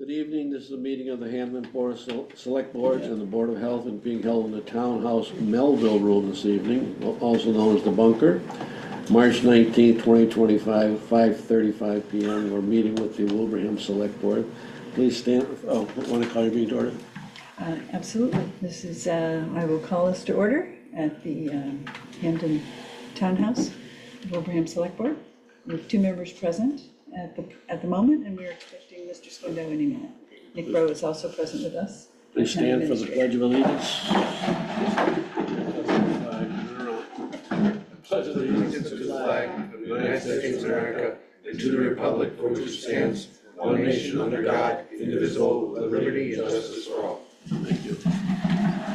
Good evening, this is a meeting of the Hampden Board of Select Board and the Board of Health, and being held in the Townhouse Melville Room this evening, also known as the Bunker. March 19th, 2025, 5:35 p.m. We're meeting with the Wilbraham Select Board. Please stand, want to call your meeting to order? Absolutely. This is, I will call us to order at the Hampden Townhouse, Wilbraham Select Board. We have two members present at the moment, and we're expecting Mr. Swindo any minute. Nick Rowe is also present with us. Please stand for the Pledge of Allegiance. Pledge of allegiance to the flag of the United States of America and to the republic for which it stands, one nation under God, indivisible, with liberty and justice for all. Thank you.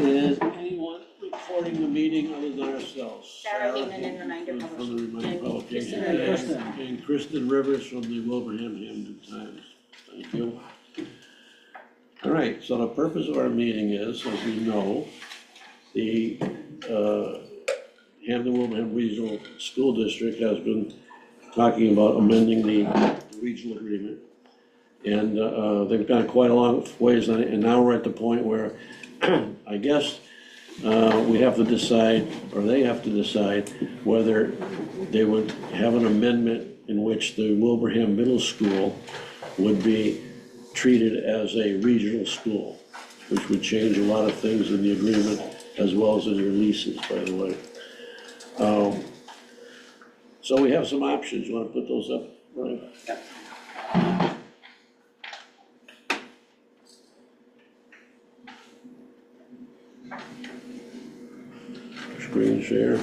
Is anyone recording the meeting other than ourselves? Sarah Heyman and Reminder From the Reminder Publication. Kristen And Kristen Rivers from the Wilbraham Hampden Times. Thank you. All right, so the purpose of our meeting is, as we know, the Hampden Wilbraham Regional School District has been talking about amending the regional agreement. And they've gone quite a long ways on it, and now we're at the point where I guess we have to decide, or they have to decide, whether they would have an amendment in which the Wilbraham Middle School would be treated as a regional school, which would change a lot of things in the agreement as well as in your leases, by the way. So we have some options. You want to put those up, Brian? Yeah. Screen share.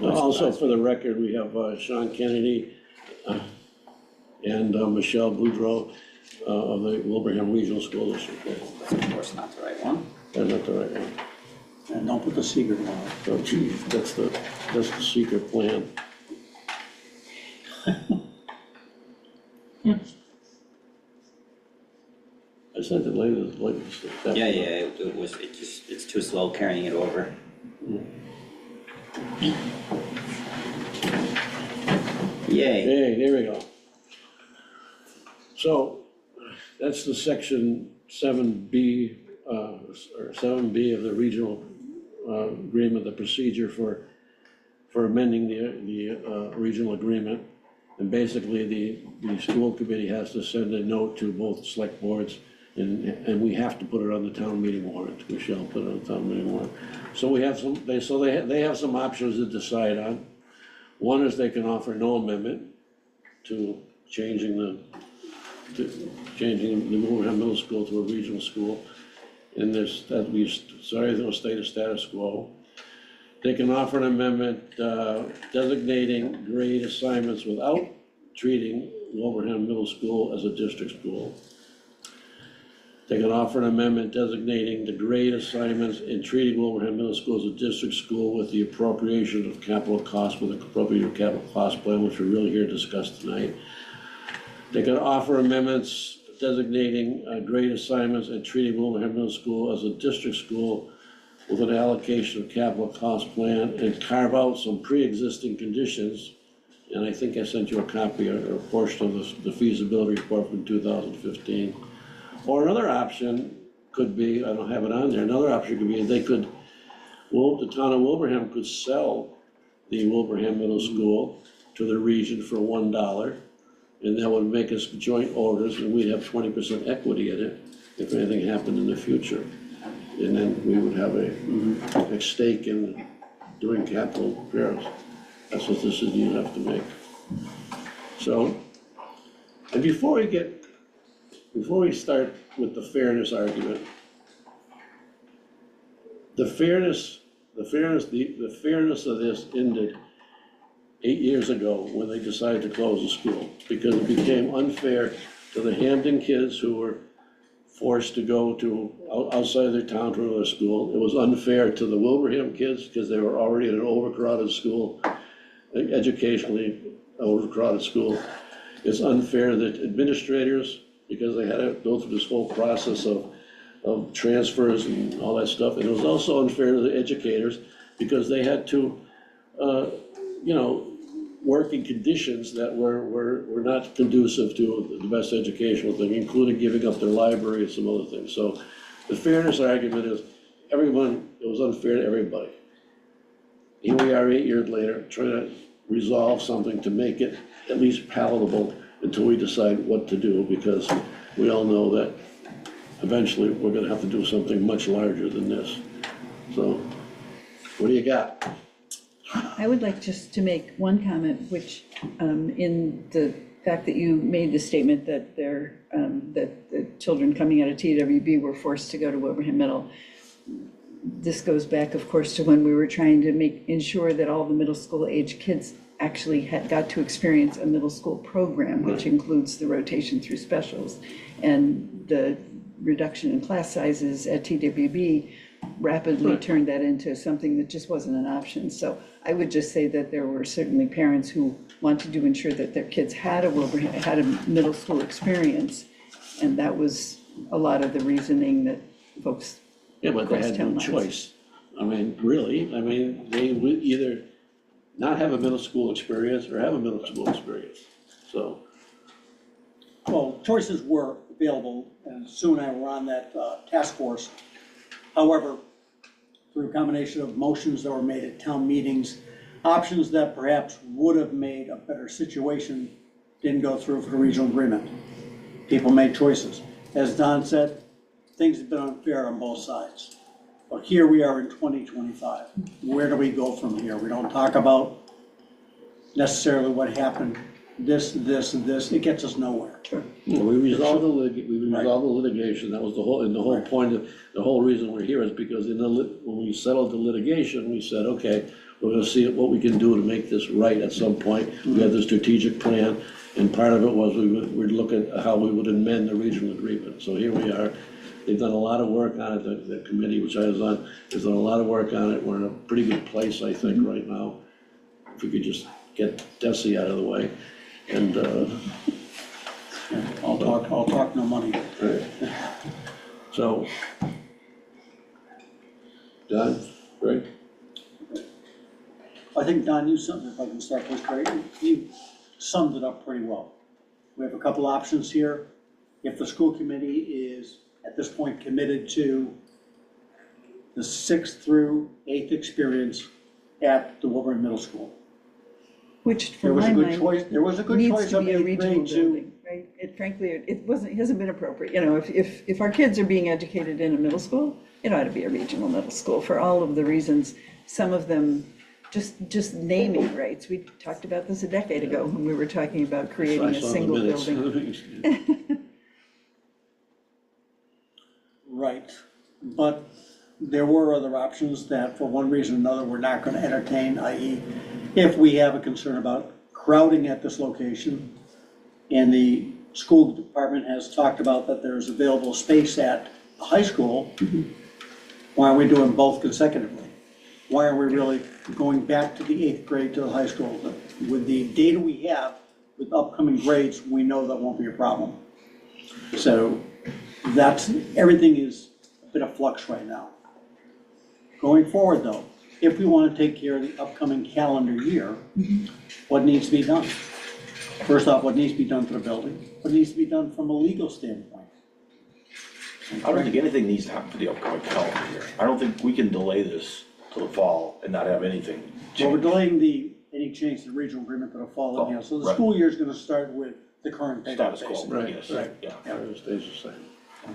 Also, for the record, we have Sean Kennedy and Michelle Boudreau of the Wilbraham Regional School District. That's of course not the right one. That's not the right one. And don't put the secret one on. Oh, geez, that's the secret plan. I sent it later. Yeah, it's too slow carrying it over. Yay. Hey, there we go. So, that's the section 7B, or 7B of the regional agreement, the procedure for amending the regional agreement. And basically, the school committee has to send a note to both select boards, and we have to put it on the town meeting warrant. We shall put it on the town meeting warrant. So we have some, they have some options to decide on. One is they can offer no amendment to changing the Wilbraham Middle School to a regional school. And there's, that we, sorry, they'll stay the status quo. They can offer an amendment designating grade assignments without treating Wilbraham Middle School as a district school. They can offer an amendment designating the grade assignments and treating Wilbraham Middle School as a district school with the appropriation of capital costs with an appropriate capital cost plan, which we're really here to discuss tonight. They can offer amendments designating grade assignments and treating Wilbraham Middle School as a district school with an allocation of capital cost plan, and carve out some pre-existing conditions. And I think I sent you a copy or a portion of the feasibility report from 2015. Or another option could be, I don't have it on there, another option could be the town of Wilbraham could sell the Wilbraham Middle School to the region for $1, and that would make us joint owners, and we'd have 20% equity in it if anything happened in the future. And then we would have a stake in doing capital repairs. That's what decision you have to make. So, and before we start with the fairness argument, the fairness of this ended 8 years ago when they decided to close the school, because it became unfair to the Hampden kids who were forced to go to outside of their town to another school. It was unfair to the Wilbraham kids because they were already in an overcrowded school, educationally overcrowded school. It's unfair to the administrators because they had to go through this whole process of transfers and all that stuff. And it was also unfair to the educators because they had to you know, working conditions that were not conducive to the best educational thing, including giving up their library and some other things. So the fairness argument is it was unfair to everybody. Here we are 8 years later, trying to resolve something to make it at least palatable until we decide what to do, because we all know that eventually we're gonna have to do something much larger than this. So, what do you got? I would like just to make one comment, which, in the fact that you made the statement that that the children coming out of TWB were forced to go to Wilbraham Middle. This goes back, of course, to when we were trying to ensure that all the middle school age kids actually got to experience a middle school program, which includes the rotation through specials. And the reduction in class sizes at TWB rapidly turned that into something that just wasn't an option. So I would just say that there were certainly parents who wanted to ensure that their kids had a middle school experience. And that was a lot of the reasoning that folks. Yeah, but they had no Crosstown lines. choice. I mean, really, they would either not have a middle school experience or have a middle school experience, so. Well, choices were available, and Sue and I were on that task force. However, through a combination of motions that were made at town meetings, options that perhaps would have made a better situation didn't go through for the regional agreement. People made choices. As Don said, things have been unfair on both sides. But here we are in 2025. Where do we go from here? We don't talk about necessarily what happened, this, and this. It gets us nowhere. Sure. We resolved the litigation, that was the whole point of, the whole reason we're here is because when we settled the litigation, we said, okay, we're gonna see what we can do to make this right at some point. We had the strategic plan, and part of it was we'd look at how we would amend the regional agreement. So here we are. They've done a lot of work on it, the committee, which I was on, has done a lot of work on it. We're in a pretty good place, I think, right now. If we could just get Desi out of the way, and, I'll talk no money. right. So, Don, right? I think, Don, you summed, if I can start this right, you summed it up pretty well. We have a couple options here. If the school committee is, at this point, committed to the 6th through 8th experience at the Wilbraham Middle School. Which, There for was my a good mind, choice, there was a good needs choice to of be a 8th regional grade to. building, right? It hasn't been appropriate, if our kids are being educated in a middle school, it ought to be a regional middle school for all of the reasons, some of them, just naming rights. We talked about this a decade ago when we were talking about creating I a saw the single minutes. building. Right, but there were other options that for one reason or another we're not gonna entertain, i.e. if we have a concern about crowding at this location, and the school department has talked about that there's available space at the high school, why are we doing both consecutively? Why are we really going back to the 8th grade to the high school? With the data we have, with upcoming grades, we know that won't be a problem. So everything is a bit of flux right now. Going forward though, if we want to take care of the upcoming calendar year, what needs to be done? First off, what needs to be done for the building? What needs to be done from a legal standpoint? I don't think anything needs to happen for the upcoming calendar year. I don't think we can delay this till the fall and not have anything Well, we're change. delaying any change to the regional agreement that'll fall in here. So the Right. school year is gonna start with the current data, Status quo, basically. Right, yes, right. yeah. It stays the same.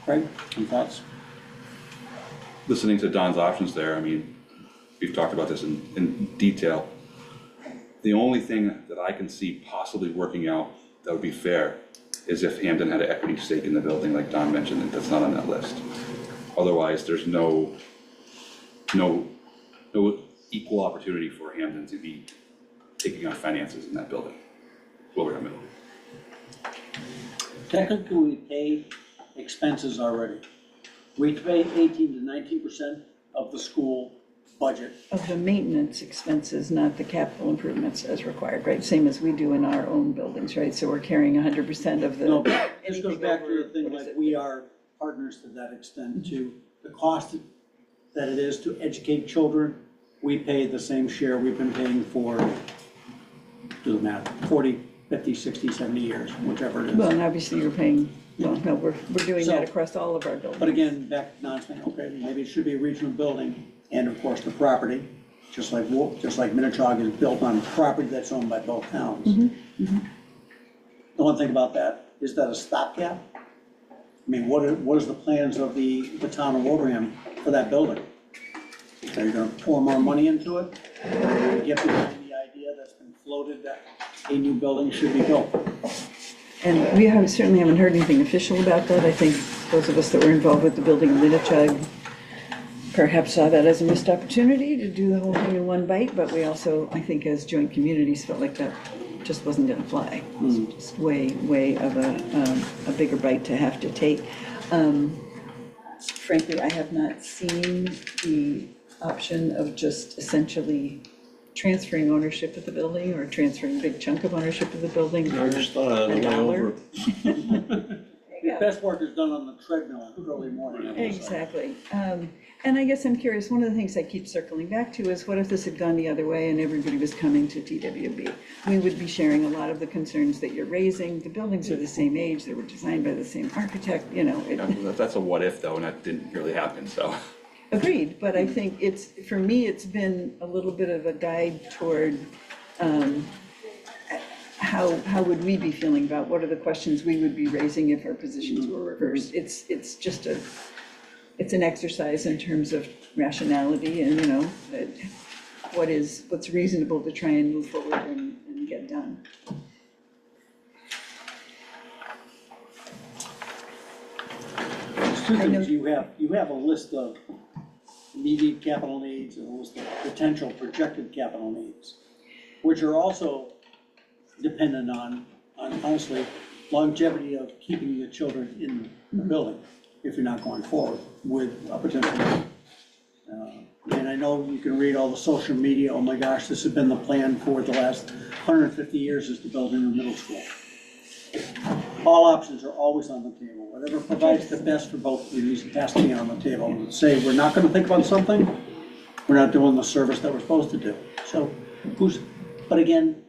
Craig, any thoughts? Listening to Don's options there, I mean, we've talked about this in detail. The only thing that I can see possibly working out that would be fair is if Hampden had an equity stake in the building, like Don mentioned, and that's not on that list. Otherwise, there's no equal opportunity for Hampden to be taking on finances in that building. Wilbraham Middle. Technically, we pay expenses already. We pay 18 to 19% of the school budget. Of the maintenance expenses, not the capital improvements as required, right? Same as we do in our own buildings, right? So we're carrying 100% of the. No, this anything goes back to the over- thing, what is like, it? we are partners to that extent, to the cost that it is to educate children we pay the same share we've been paying for, do the math, 40, 50, 60, 70 years, whichever it Well, is. and obviously you're paying, well, no, we're doing So- that across all of our buildings. But again, back to Don's thing, okay, maybe it should be a regional building, and of course, the property, just like Minichog is built on property that's owned by both towns. The one thing about that, is that a stopgap? I mean, what is the plans of the town of Wilbraham for that building? Are you gonna pour more money into it? Or are you gonna get behind the idea that's been floated that a new building should be built? And we certainly haven't heard anything official about that. I think those of us that were involved with the building of Minichog perhaps saw that as a missed opportunity to do the whole thing in one bite, but we also, I think as joint communities, felt like that just wasn't gonna fly. It was just way of a bigger bite to have to take. Frankly, I have not seen the option of just essentially transferring ownership of the building or transferring a big chunk of ownership of the building. I just thought of the way over. Yeah. Best work is done on the treadmill in the early morning. I will say. Exactly. And I guess I'm curious, one of the things I keep circling back to is what if this had gone the other way and everybody was coming to TWB? We would be sharing a lot of the concerns that you're raising. The buildings are the same age, they were designed by the same architect, you know. That's a what if though, and that didn't really happen, so. Agreed, but I think for me, it's been a little bit of a guide toward how would we be feeling about what are the questions we would be raising if our positions were reversed. It's just it's an exercise in terms of rationality and, you know, what's reasonable to try and move forward and get done. There's two things, you have a list of immediate capital needs and a list of potential projected capital needs, which are also dependent on honestly, longevity of keeping the children in the building, if you're not going forward with a potential. And I know you can read all the social media, oh my gosh, this has been the plan for the last 150 years is to build a new middle school. All options are always on the table, whatever provides the best for both communities has to be on the table. And say, we're not gonna think about something, we're not doing the service that we're supposed to do. So but again,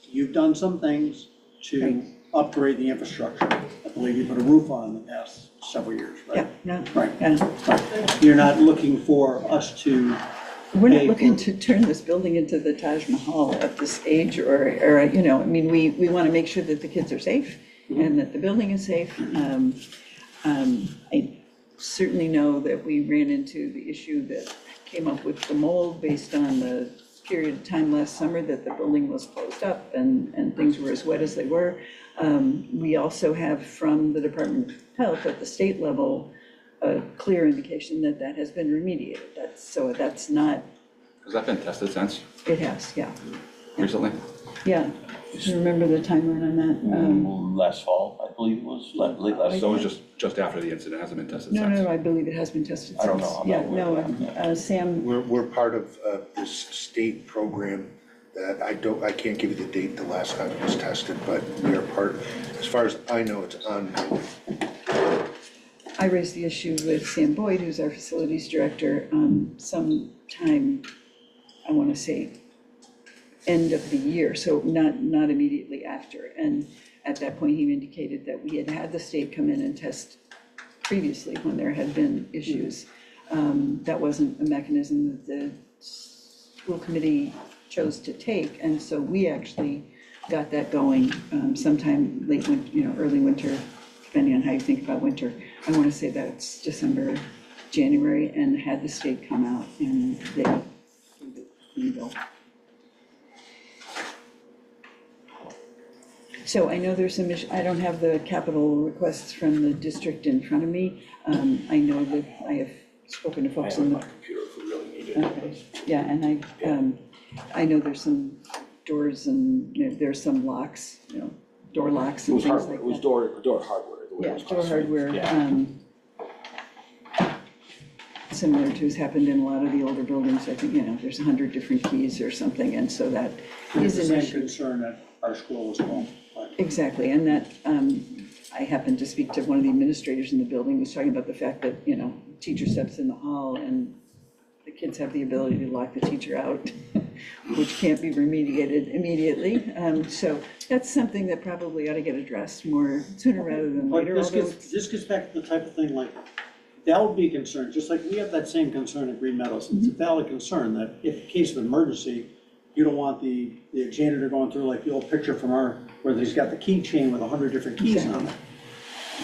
you've done some things to upgrade the infrastructure. I believe you put a roof on in the past several years, right? Yeah, no, Right. yeah. Right. You're not looking for us to, We're not Hey, looking to turn this building into the Taj Mahal at this age or, you know, I mean, we want to make sure that the kids are safe and that the building is safe. I certainly know that we ran into the issue that came up with the mold based on the period of time last summer that the building was closed up and things were as wet as they were. We also have from the Department of Health at the state level, a clear indication that that has been remediated. That's not, Has that been tested since it has, yeah. recently? Yeah, do you remember the timeline on that? Last fall, I believe it was, late last. So it was just after the incident, hasn't been tested No, since? no, I believe it has been tested since. I don't know, I'm Yeah, not aware of no, Sam, We're part of this state program that I can't give you the date the last time it was tested, but we are part, as far as I know, it's ongoing. I raised the issue with Sam Boyd, who's our facilities director, sometime, I want to say, end of the year, so not immediately after. And at that point, he indicated that we had had the state come in and test previously when there had been issues. That wasn't a mechanism that the school committee chose to take, and so we actually got that going sometime late winter, you know, early winter, depending on how you think about winter. I want to say that's December, January, and had the state come out and they approved it in the bill. So I know there's some I don't have the capital requests from the district in front of me. I know that I have spoken to folks in the. Computer if we really need it. Okay, yeah, and I know there's some doors and, you know, there's some locks, you know, door locks It and was things hardware, like it was that. door hardware, the way it Yeah, was door classified. hardware, Yeah. Similar to has happened in a lot of the older buildings. I think, you know, there's 100 different keys or something, and so that it's is the an same issue. concern at our school as well. But Exactly, and that, I happened to speak to one of the administrators in the building, who was talking about the fact that, you know, teacher steps in the hall and the kids have the ability to lock the teacher out, which can't be remediated immediately. So that's something that probably ought to get addressed more sooner rather than But later, this although gets back to the type of thing like, that would be a concern, just like we have that same concern at Green Meadows. It's a valid concern that if in case of emergency, you don't want the janitor going through like the old picture from where he's got the keychain with 100 different keys on it.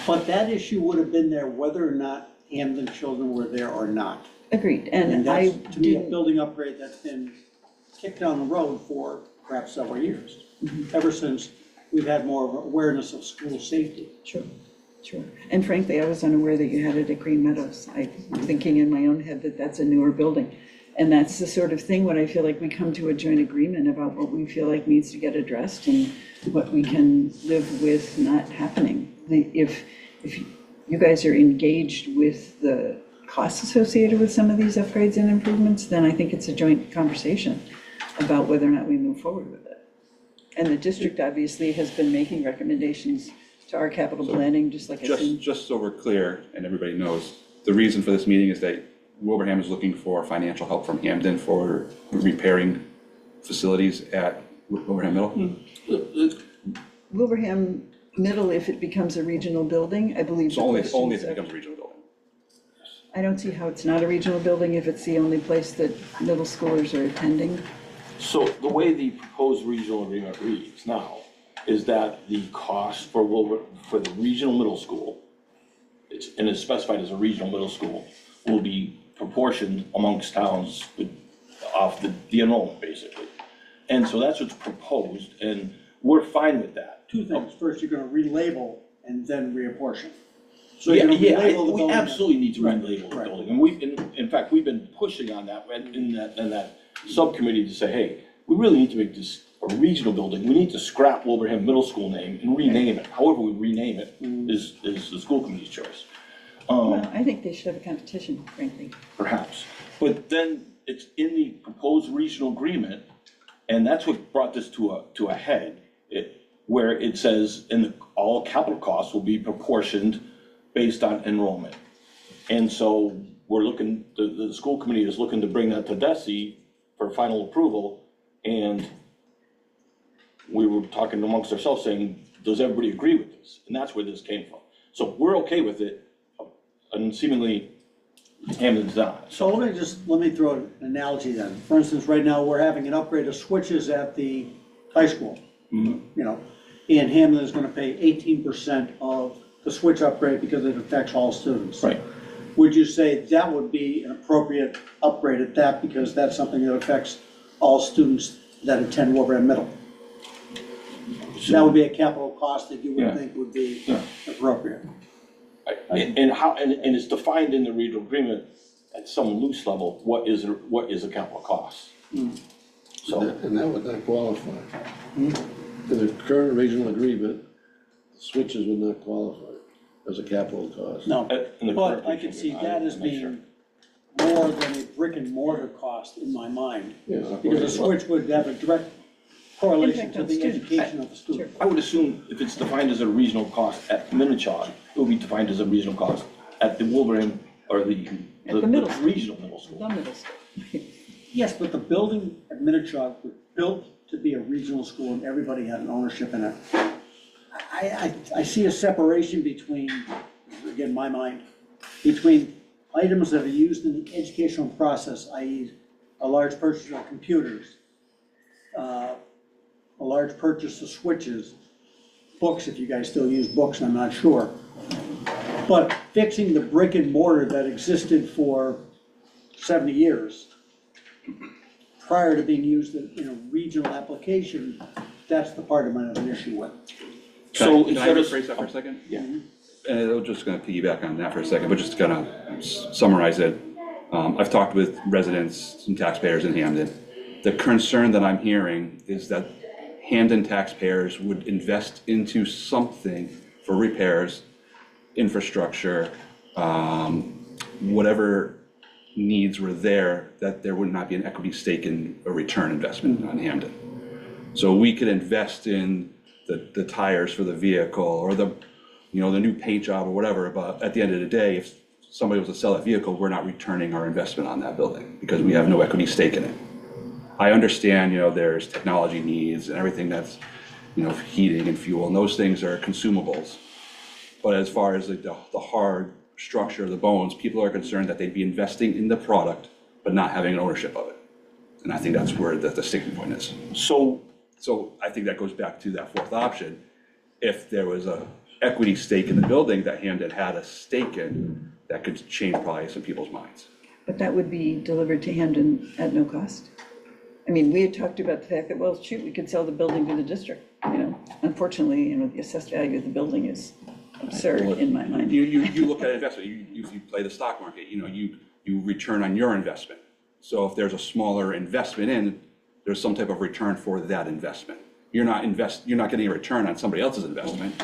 But that issue would have been there whether or not Hampden children were there or not. agreed. And And I that's, to me, a didn't, building upgrade that's been kicked down the road for perhaps several years. Ever since we've had more of awareness of school safety. sure. And frankly, I was unaware that you had it at Green Meadows. I'm thinking in my own head that that's a newer building. And that's the sort of thing when I feel like we come to a joint agreement about what we feel like needs to get addressed and what we can live with not happening. If you guys are engaged with the costs associated with some of these upgrades and improvements, then I think it's a joint conversation about whether or not we move forward with it. And the district obviously has been making recommendations to our capital planning, just like I see. Just so we're clear, and everybody knows, the reason for this meeting is that Wilbraham is looking for financial help from Hampden for repairing facilities at Wilbraham Middle. Wilbraham Middle, if it becomes a regional building, I believe the So only questions if it of- becomes a regional building. I don't see how it's not a regional building if it's the only place that middle schoolers are attending. So the way the proposed regional agreement reads now is that the cost for the regional middle school, and it's specified as a regional middle school, will be proportioned amongst towns off the enrollment, basically. And so that's what's proposed, and we're fine with that. Two things. First, you're gonna relabel and then reapportion. So you're gonna Yeah, relabel the we building. absolutely need to relabel the Right. building, and in fact, we've been pushing on that, in that subcommittee to say, hey, we really need to make this a regional building, we need to scrap Wilbraham Middle School name and rename it, however we rename it is the school committee's choice. Well, I think they should have a competition, frankly. Perhaps, but then it's in the proposed regional agreement, and that's what brought this to a head, where it says, all capital costs will be proportioned based on enrollment. And so we're looking, the school committee is looking to bring that to DESI for final approval, and we were talking amongst ourselves saying, does everybody agree with this? And that's where this came from. So we're okay with it, and seemingly Hampden's not. So let me throw an analogy then. For instance, right now, we're having an upgrade of switches at the high school. You know, and Hampden is gonna pay 18% of the switch upgrade because it affects all students. Right. Would you say that would be an appropriate upgrade at that, because that's something that affects all students that attend Wilbraham Middle? That would be a capital cost that you Yeah. would think would be Yeah. appropriate. And it's defined in the regional agreement at some loose level, what is a capital cost? So, And that would not qualify. In the current regional agreement, switches would not qualify as a capital cost. No, in the but current I can regional see agreement, that as I'll make sure. being more than a brick and mortar cost in my mind. Yeah. Because a switch would have a direct correlation Impact to on the students. education of the student. I would assume if it's defined as a regional cost at Minichog, it will be defined as a regional cost at the Wilbraham, or the middle school. regional middle school. The middle school. Yes, but the building at Minichog was built to be a regional school and everybody had an ownership in it. I see a separation between, again, my mind, between items that are used in the educational process, i.e. a large purchase of computers, a large purchase of switches, books, if you guys still use books, I'm not sure. But fixing the brick and mortar that existed for 70 years prior to being used in a regional application, that's the part I'm gonna have an issue with. So Can I instead of. rephrase that for a second? Yeah. And I'm just gonna piggyback on that for a second, but just gonna summarize it. I've talked with residents and taxpayers in Hampden. The concern that I'm hearing is that Hampden taxpayers would invest into something for repairs, infrastructure, whatever needs were there, that there would not be an equity stake in a return investment on Hampden. So we could invest in the tires for the vehicle, or the new paint job or whatever, but at the end of the day, if somebody was to sell that vehicle, we're not returning our investment on that building because we have no equity stake in it. I understand, there's technology needs and everything that's, heating and fuel, and those things are consumables. But as far as the hard structure, the bones, people are concerned that they'd be investing in the product, but not having an ownership of it. And I think that's where the sticking point is. So, So I think that goes back to that fourth option. If there was a equity stake in the building that Hampden had a stake in, that could change probably some people's minds. But that would be delivered to Hampden at no cost. I mean, we had talked about the fact that, well, shoot, we could sell the building to the district, Unfortunately, the assessed value of the building is absurd in my mind. You look at investment, you play the stock market, you return on your investment. So if there's a smaller investment in, there's some type of return for that investment. You're not getting a return on somebody else's investment.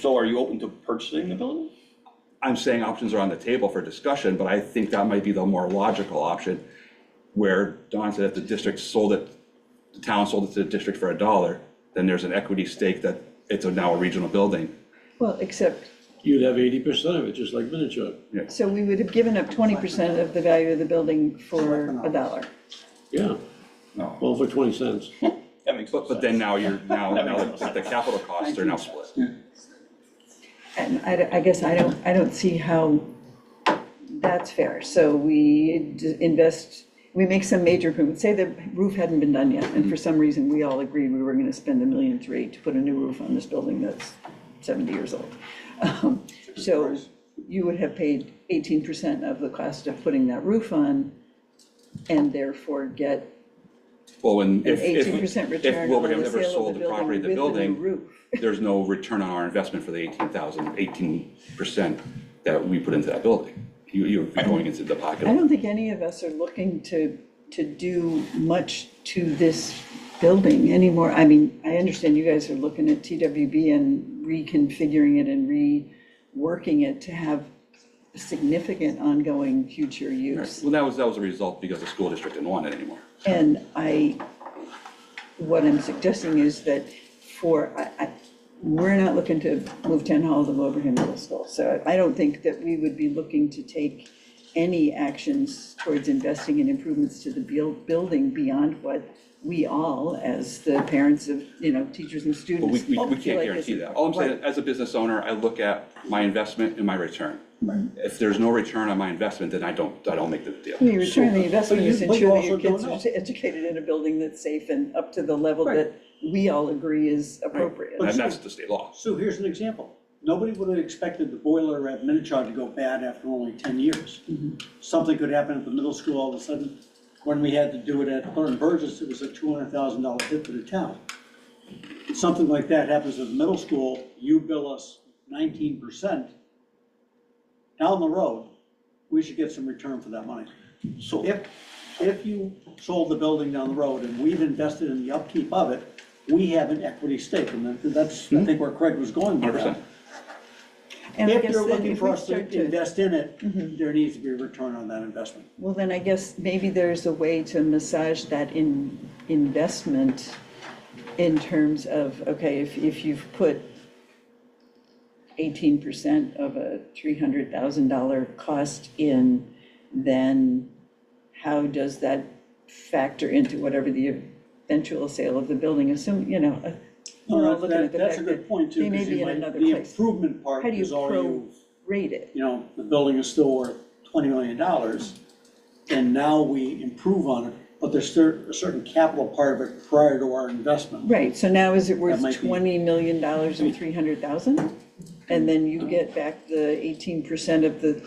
so are you open to purchasing the building? I'm saying options are on the table for discussion, but I think that might be the more logical option, where Don said if the district sold it, the town sold it to the district for $1, then there's an equity stake that it's now a regional building. Well, except, You'd have 80% of it, just like Minichog. so we would have given up 20% of the value of the building for $1. Yeah, No. well, for 20 cents. That makes But then now the capital costs are now split. And I guess I don't see how that's fair. So we we make some major improvements. Say the roof hadn't been done yet, and for some reason, we all agreed we were gonna spend $1.3 million to put a new roof on this building that's 70 years old. So you would have paid 18% of the cost of putting that roof on, and therefore get Well, an 18% return on Wilbraham the never sale of sold the the property building of the with the new building, roof. there's no return on our investment for the 18% that we put into that building. You're going into the pocket. I don't think any of us are looking to do much to this building anymore. I mean, I understand you guys are looking at TWB and reconfiguring it and reworking it to have significant ongoing future use. Well, that was a result because the school district didn't want it anymore. And what I'm suggesting is that we're not looking to move Town Hall to Wilbraham Middle School. So I don't think that we would be looking to take any actions towards investing in improvements to the building beyond what we all, as the parents of, teachers and But students. we feel can't like guarantee is that. All I'm saying, important. as a business owner, I look at my investment and my return. If there's no return on my investment, then I don't make the deal. Your return on the investment is but you ensure that your also kids don't are educated in a building that's safe and up to the level Right. that we all agree is appropriate. And that's the state law. So here's an example. Nobody would have expected the boiler at Minichog to go bad after only 10 years. Something could happen at the middle school all of a sudden. When we had to do it at Thornton Burgess, it was a $200,000 hit to the town. Something like that happens at the middle school, you bill us 19%. Down the road, we should get some return for that money. So, If you sold the building down the road and we've invested in the upkeep of it, we have an equity stake, and that's, I think, where Craig was going with that. 100%. And I If guess you're then looking if for we us to start to, invest in it, there needs to be a return on that investment. well, then I guess maybe there's a way to massage that investment in terms of, okay, if you've put 18% of a $300,000 cost in, then how does that factor into whatever the eventual sale of the building? Assume, we're all looking at the That's a fact good that point too, they may because be in another the place. improvement part How do you is all you, prorate it? the building is still worth $20 million, and now we improve on it, but there's a certain capital part of it prior to our investment. Right, so now is it worth That might be- $20 million and 300,000? And then you get back the 18% of the,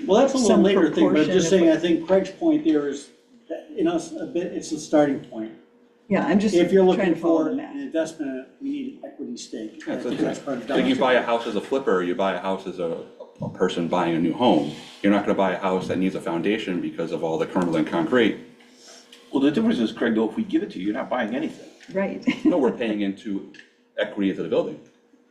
Well, that's a little Some later thing, but I'm proportion just of saying, what- I think Craig's point there is, that, it's a starting point. yeah, I'm just If you're trying looking to follow for the an math. investment, in it, we need an equity stake. Yeah, I think that's part of Like you Don's- buy a house as a flipper, or you buy a house as a person buying a new home. You're not gonna buy a house that needs a foundation because of all the Cumberland concrete. well, the difference is, Craig, though, if we give it to you, you're not buying anything. Right. No, we're paying into equity into the building.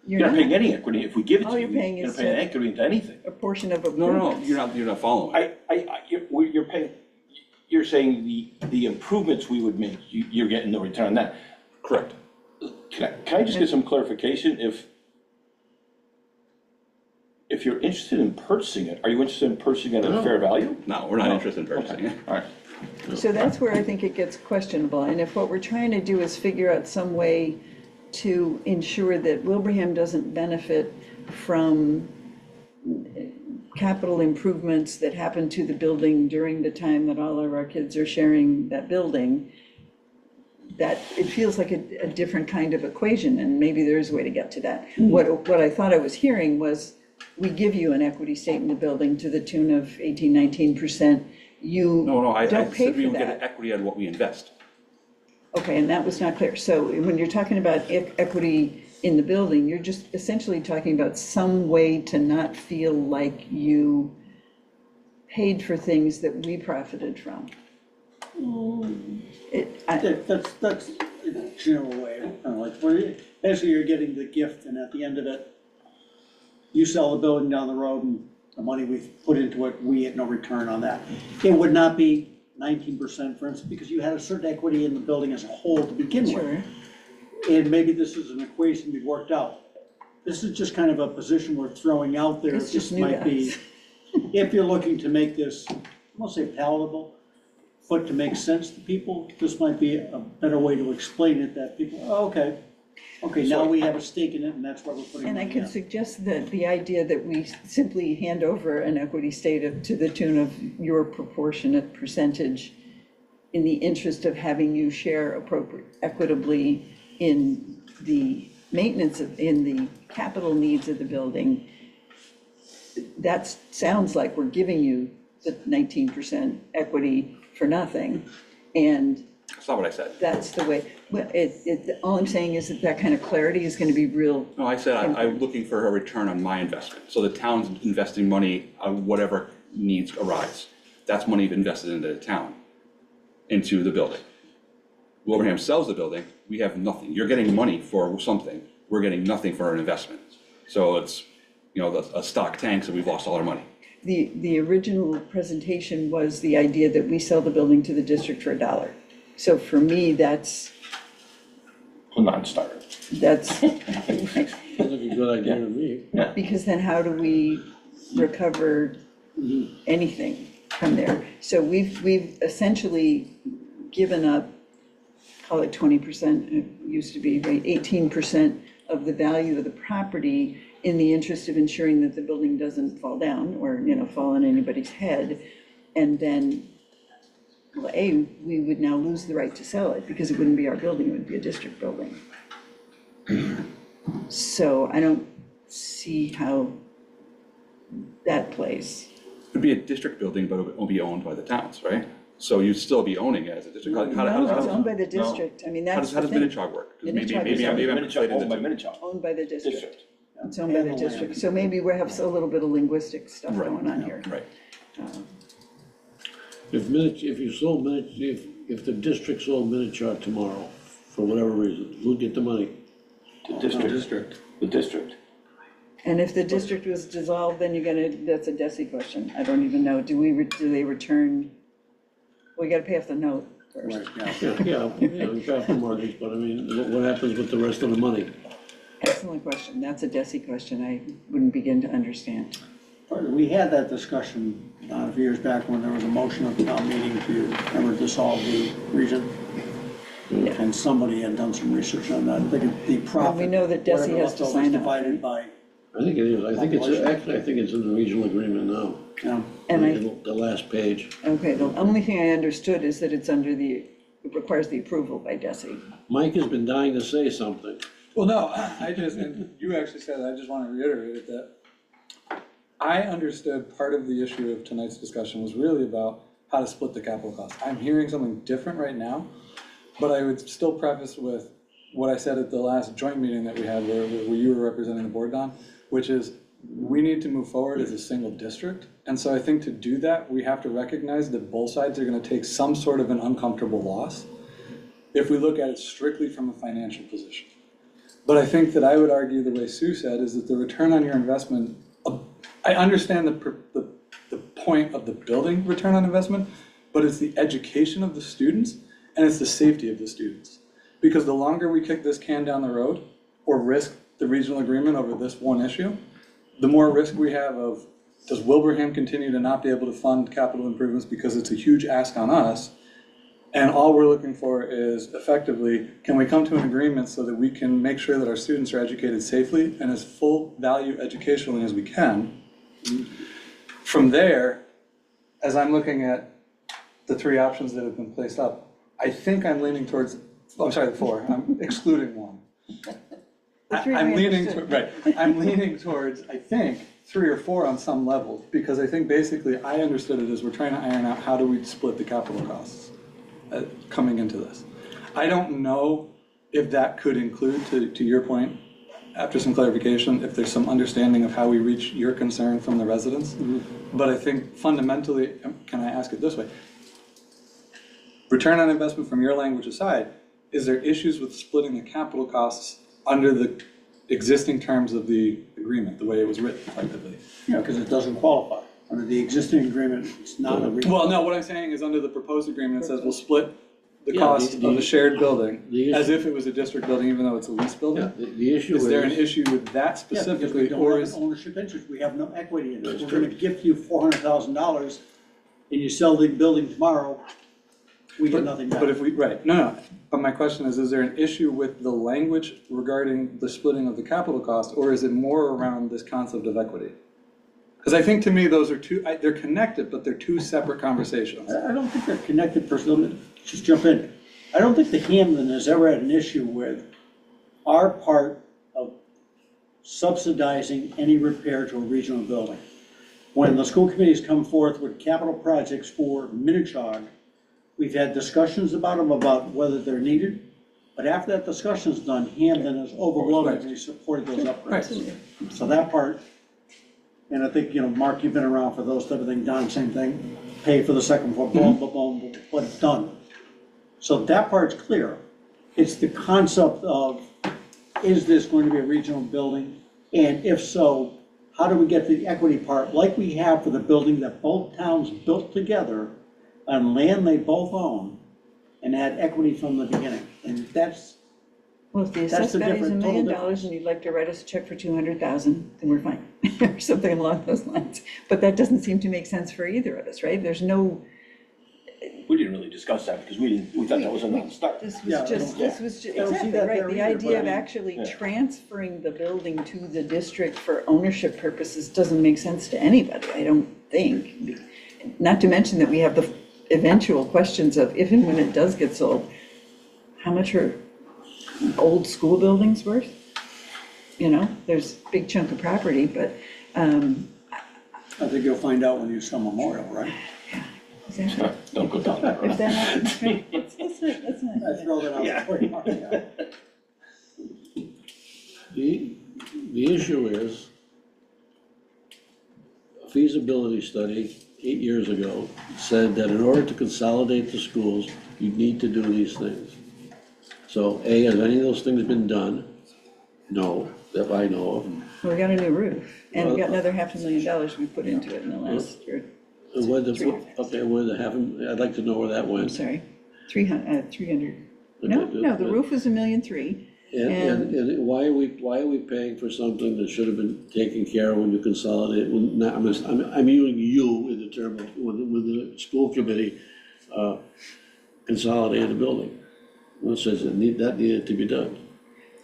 You're not paying any equity if we give it All to you. you're paying You're is not paying to- equity into anything. A portion of No, improvements. you're not following. You're paying, you're saying the improvements we would make, you're getting no return on that. Correct. Can I just get some clarification? if you're interested in purchasing it, are you interested in purchasing it at a fair value? No, we're not interested in purchasing it. All right. So that's where I think it gets questionable, and if what we're trying to do is figure out some way to ensure that Wilbraham doesn't benefit from capital improvements that happen to the building during the time that all of our kids are sharing that building, that it feels like a different kind of equation, and maybe there is a way to get to that. What I thought I was hearing was, we give you an equity stake in the building to the tune of 18-19%. You No, I don't pay said we for would get that. equity out of what we invest. Okay, and that was not clear. So when you're talking about equity in the building, you're just essentially talking about some way to not feel like you paid for things that we profited from. That's a general way, kind of like, where basically you're getting the gift, and at the end of it, you sell the building down the road, and the money we've put into it, we get no return on that. It would not be 19%, for instance, because you had a certain equity in the building as a whole to begin with. Sure. And maybe this is an equation we've worked out. This is just kind of a position we're throwing out there. It's just This new might be, guys. if you're looking to make this, I won't say palatable, but to make sense to people, this might be a better way to explain it, that people, oh, okay, now we have a stake in it, and that's why we're putting And I money can in. suggest that the idea that we simply hand over an equity stake to the tune of your proportionate percentage in the interest of having you share equitably in the maintenance in the capital needs of the building, that sounds like we're giving you the 19% equity for nothing. And That's not what I said. that's the way, well, all I'm saying is that kind of clarity is going to be real. No, I said I'm looking for a return on my investment. So the town's investing money on whatever needs arise. That's money invested into the town, into the building. Wilbraham sells the building, we have nothing. You're getting money for something, we're getting nothing for an investment. So it's, a stock tank, so we've lost all our money. The original presentation was the idea that we sell the building to the district for $1. So for me, that's, A non-starter. Sounds like a good idea to me. because then how do we recover anything from there? So we've essentially given up, call it 20%, it used to be, right, 18% of the value of the property in the interest of ensuring that the building doesn't fall down or, fall on anybody's head. And then, well, we would now lose the right to sell it because it wouldn't be our building, it would be a district building. So I don't see how that plays. It'd be a district building, but it won't be owned by the towns, right? So you'd still be owning it as a district. How No, does it's owned by the district. I mean, that's the thing. Minichog work? 'Cause maybe Minichog is I'm Minichog, conflated owned by into- Minichog. Owned by the district. District. It's owned by the And the land. district. So maybe we have a little bit of linguistic stuff Right, going on here. Right. If you sold if the district sold Minichog tomorrow, for whatever reason, who'd get the money? The district. The district. And if the district was dissolved, then that's a DESI question. I don't even know. Do they return? We gotta pay off the note first. Right, yeah. Yeah, you got the mortgage, but I mean, what happens with the rest of the money? Excellent question. That's a DESI question I wouldn't begin to understand. We had that discussion a few years back when there was a motion at the town meeting to, remember, dissolve the region. And somebody had done some research on that. The profit. we know that DESI whatever has to leftovers sign up, divided by, I think it is, I think it's in the regional agreement now, And the last page. okay, the only thing I understood is that it's it requires the approval by DESI. Mike has been dying to say something. Well, no, and you actually said it, I just want to reiterate it, that I understood part of the issue of tonight's discussion was really about how to split the capital cost. I'm hearing something different right now, but I would still preface with what I said at the last joint meeting that we had where you were representing the board, Don, which is we need to move forward as a single district. And so I think to do that, we have to recognize that both sides are going to take some sort of an uncomfortable loss if we look at it strictly from a financial position. But I think that I would argue the way Sue said is that the return on your investment, I understand the point of the building return on investment, but it's the education of the students and it's the safety of the students. Because the longer we kick this can down the road or risk the regional agreement over this one issue, the more risk we have of, does Wilbraham continue to not be able to fund capital improvements because it's a huge ask on us? And all we're looking for is effectively, can we come to an agreement so that we can make sure that our students are educated safely and as full value educationally as we can? From there, as I'm looking at the three options that have been placed up, I think I'm leaning towards, oh, I'm sorry, the four, I'm excluding one. The three I'm we leaning, understood. right, I'm leaning towards, I think, 3 or 4 on some level, because I think basically I understood it as we're trying to iron out how do we split the capital costs coming into this. I don't know if that could include, to your point, after some clarification, if there's some understanding of how we reach your concern from the residents. But I think fundamentally, can I ask it this way? Return on investment from your language aside, is there issues with splitting the capital costs under the existing terms of the agreement, the way it was written effectively? Yeah, because it doesn't qualify. Under the existing agreement, it's not a. Well, no, what I'm saying is under the proposed agreement, it says we'll split the Yeah, cost the- of the shared building the as issue- if it was a district building, even though it's a leased building. The issue Is there an is, issue with that Yeah, because we specifically, don't or have is? an ownership interest, we have no equity in it. That's We're gonna true. gift you $400,000 and you sell the building tomorrow, we get nothing back. But if we, right, no, but my question is there an issue with the language regarding the splitting of the capital cost, or is it more around this concept of equity? Because I think to me, those are they're connected, but they're two separate conversations. I don't think they're connected, personally. Let me just jump in. I don't think the Hampden has ever had an issue with our part of subsidizing any repair to a regional building. When the school committees come forth with capital projects for Minichog, we've had discussions about them, about whether they're needed. But after that discussion's done, Hampden has overwhelmingly supported those upgrades. So that part, and I think, Mark, you've been around for those type of things, Don, same thing. Pay for the second floor, boom, boom, boom, but it's done. So that part's clear. It's the concept of, is this going to be a regional building? And if so, how do we get to the equity part, like we have for the building that both towns built together on land they both own and had equity from the beginning? And that's, Well, if the That's assessed the value is $1 difference, million total difference. and you'd like to write us a check for 200,000, then we're fine, or something along those lines. But that doesn't seem to make sense for either of us, right? There's no, We didn't really discuss that because we thought that was a non-starter. this Yeah, was just, I this was, I don't see exactly, that right? there The either, idea but I of mean- actually Yeah. transferring the building to the district for ownership purposes doesn't make sense to anybody, I don't think. Not to mention that we have the eventual questions of if and when it does get sold, how much are old school buildings worth? There's a big chunk of property, but, I think you'll find out when you sell Memorial, right? exactly. Don't go down that If road. that happens, right, let's not. I throw that out for you, Mark. Yeah. the issue is, a feasibility study 8 years ago said that in order to consolidate the schools, you need to do these things. So A, has any of those things been done? No, that I know of. Well, we got a new roof, and we got another $500,000 we put into it in the last year. And where the, 300,000. okay, where the half, I'd like to know where that I'm went. sorry, 300. No, the roof was $1.3 million. And why are we paying for something that should have been taken care of when you consolidate? When not, I'm using you in the term of when the school committee consolidated the building. Well, it says that needed to be done.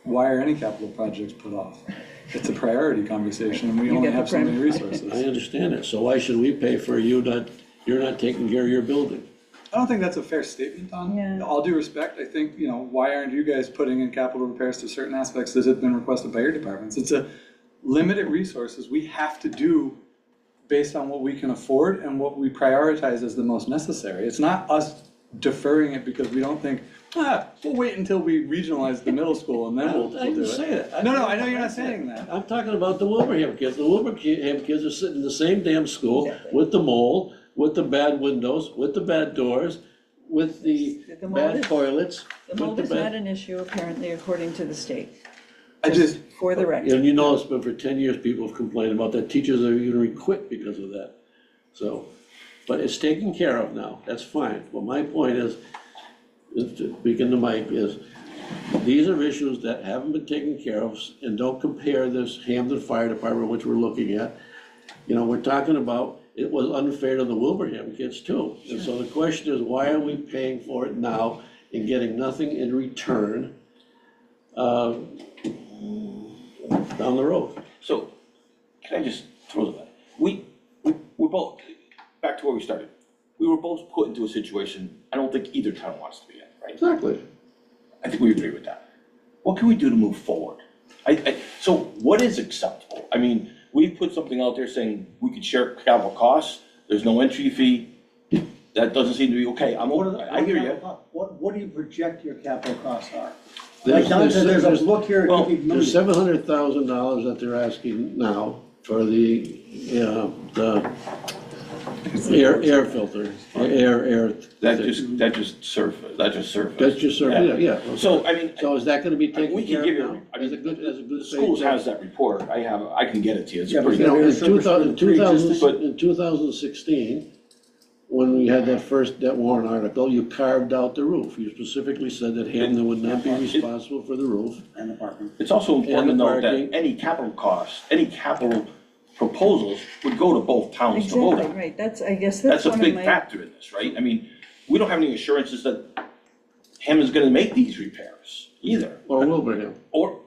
Why are any capital projects put off? It's a priority conversation, and we You only get the have so many prime- I resources. understand it, so why should we pay for you're not taking care of your building? I don't think that's a fair statement, Don. Yeah. All due respect, I think, why aren't you guys putting in capital repairs to certain aspects that have been requested by your departments? It's a limited resources we have to do based on what we can afford and what we prioritize as the most necessary. It's not us deferring it because we don't think, we'll wait until we regionalize the middle school and then we'll I do didn't it. say that. No, I know you're not saying that. I'm talking about the Wilbraham kids. The Wilbraham kids are sitting in the same damn school Exactly. with the mold, with the bad windows, with the bad doors, with the The mold bad is- toilets. The with mold the is bad- not an issue apparently according to the state, I just, for the record. And you know, it's been for 10 years, people have complained about that. Teachers are even quit because of that. So, but it's taken care of now. That's fine. But my point is, speaking to Mike, is these are issues that haven't been taken care of, and don't compare this Hampden Fire Department, which we're looking at. You know, we're talking about, it was unfair to the Wilbraham kids too. And so the question is, why are we paying for it now and getting nothing in return down the road? So, can I just throw that? We're both, back to where we started. We were both put into a situation I don't think either town wants to be in, right? Exactly. I think we agree with that. What can we do to move forward? So what is acceptable? I mean, we put something out there saying we could share capital costs, there's no entry fee. That doesn't seem to be okay. I hear you. What do you project your capital costs are? There's- Like Don said, there's a look here, it well, could be There's millions. $700,000 that they're asking now for the air filter, air. That just surfaced. That's just, yeah. So, I mean, So is that gonna be taken we can care give of you, now? I mean, As a good schools faith has that report. I can get it to you. It's Yeah, but pretty You know, good. in Service for the 2000, pre-existing- in 2016, when we had that warrant article, you carved out the roof. You specifically said that Hampden would not be responsible for the roof. And the parking. It's also important to And the note parking. that any capital costs, any capital proposals would go to both towns to vote Exactly, on. right, I guess That's that's a one of big my, factor in this, right? I mean, we don't have any assurances that Hammond's gonna make these repairs either. Or Wilbraham. Or,